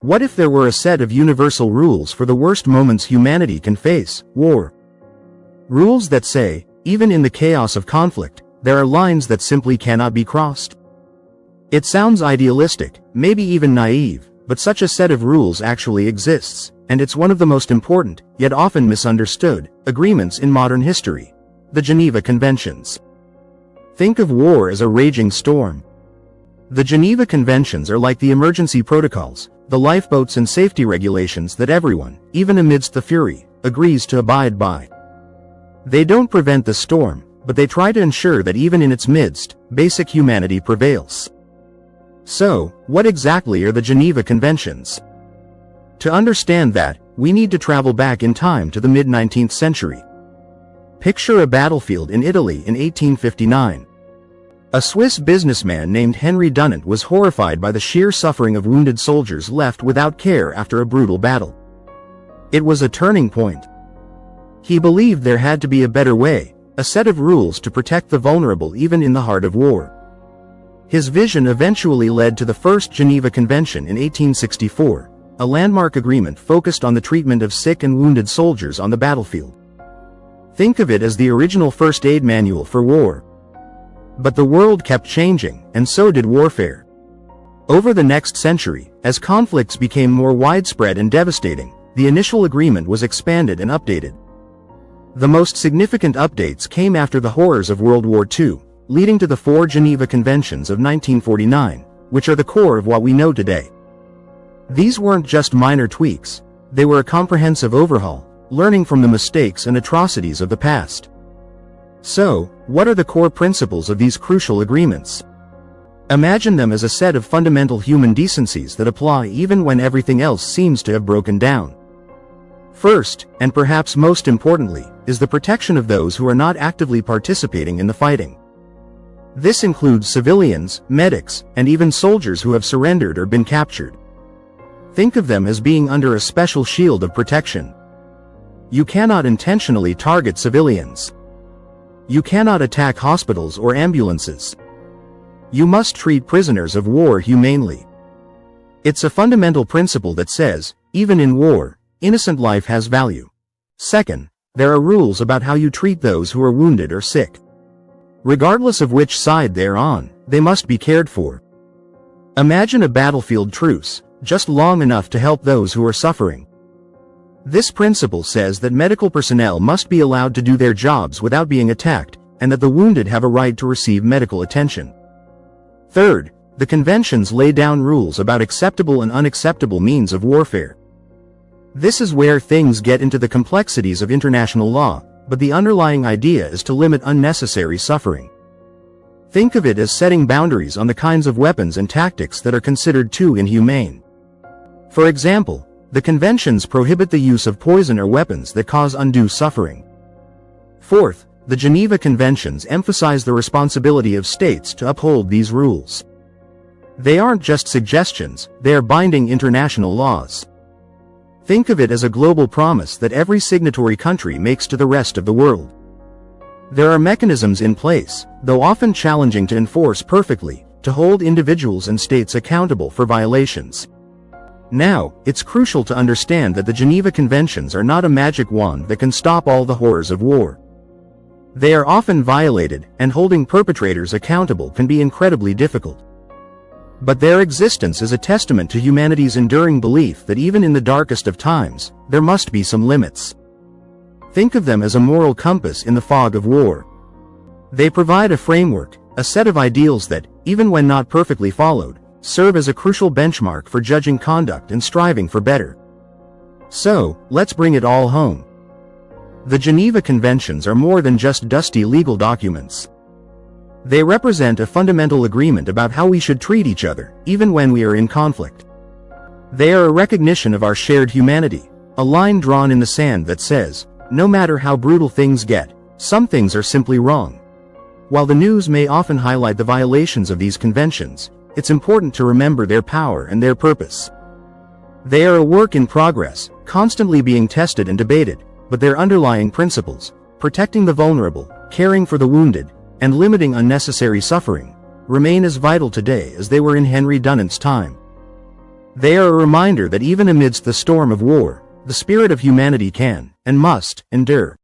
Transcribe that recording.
What if there were a set of universal rules for the worst moments humanity can face, war? Rules that say, even in the chaos of conflict, there are lines that simply cannot be crossed. It sounds idealistic, maybe even naive, but such a set of rules actually exists, and it's one of the most important, yet often misunderstood, agreements in modern history: the Geneva Conventions. Think of war as a raging storm. The Geneva Conventions are like the emergency protocols, the lifeboats and safety regulations that everyone, even amidst the fury, agrees to abide by. They don't prevent the storm, but they try to ensure that even in its midst, basic humanity prevails. So, what exactly are the Geneva Conventions? To understand that, we need to travel back in time to the mid-19th century. Picture a battlefield in Italy in 1859. A Swiss businessman named Henry Dunant was horrified by the sheer suffering of wounded soldiers left without care after a brutal battle. It was a turning point. He believed there had to be a better way, a set of rules to protect the vulnerable even in the heart of war. His vision eventually led to the First Geneva Convention in 1864, a landmark agreement focused on the treatment of sick and wounded soldiers on the battlefield. Think of it as the original first aid manual for war. But the world kept changing, and so did warfare. Over the next century, as conflicts became more widespread and devastating, the initial agreement was expanded and updated. The most significant updates came after the horrors of World War II, leading to the four Geneva Conventions of 1949, which are the core of what we know today. These weren't just minor tweaks, they were a comprehensive overhaul, learning from the mistakes and atrocities of the past. So, what are the core principles of these crucial agreements? Imagine them as a set of fundamental human decencies that apply even when everything else seems to have broken down. First, and perhaps most importantly, is the protection of those who are not actively participating in the fighting. This includes civilians, medics, and even soldiers who have surrendered or been captured. Think of them as being under a special shield of protection. You cannot intentionally target civilians. You cannot attack hospitals or ambulances. You must treat prisoners of war humanely. It's a fundamental principle that says, even in war, innocent life has value. Second, there are rules about how you treat those who are wounded or sick. Regardless of which side they're on, they must be cared for. Imagine a battlefield truce, just long enough to help those who are suffering. This principle says that medical personnel must be allowed to do their jobs without being attacked, and that the wounded have a right to receive medical attention. Third, the conventions lay down rules about acceptable and unacceptable means of warfare. This is where things get into the complexities of international law, but the underlying idea is to limit unnecessary suffering. Think of it as setting boundaries on the kinds of weapons and tactics that are considered too inhumane. For example, the conventions prohibit the use of poison or weapons that cause undue suffering. Fourth, the Geneva Conventions emphasize the responsibility of states to uphold these rules. They aren't just suggestions, they are binding international laws. Think of it as a global promise that every signatory country makes to the rest of the world. There are mechanisms in place, though often challenging to enforce perfectly, to hold individuals and states accountable for violations. Now, it's crucial to understand that the Geneva Conventions are not a magic wand that can stop all the horrors of war. They are often violated, and holding perpetrators accountable can be incredibly difficult. But their existence is a testament to humanity's enduring belief that even in the darkest of times, there must be some limits. Think of them as a moral compass in the fog of war. They provide a framework, a set of ideals that, even when not perfectly followed, serve as a crucial benchmark for judging conduct and striving for better. So, let's bring it all home. The Geneva Conventions are more than just dusty legal documents. They represent a fundamental agreement about how we should treat each other, even when we are in conflict. They are a recognition of our shared humanity, a line drawn in the sand that says, no matter how brutal things get, some things are simply wrong. While the news may often highlight the violations of these conventions, it's important to remember their power and their purpose. They are a work in progress, constantly being tested and debated, but their underlying principles, protecting the vulnerable, caring for the wounded, and limiting unnecessary suffering, remain as vital today as they were in Henry Dunant's time. They are a reminder that even amidst the storm of war, the spirit of humanity can, and must, endure.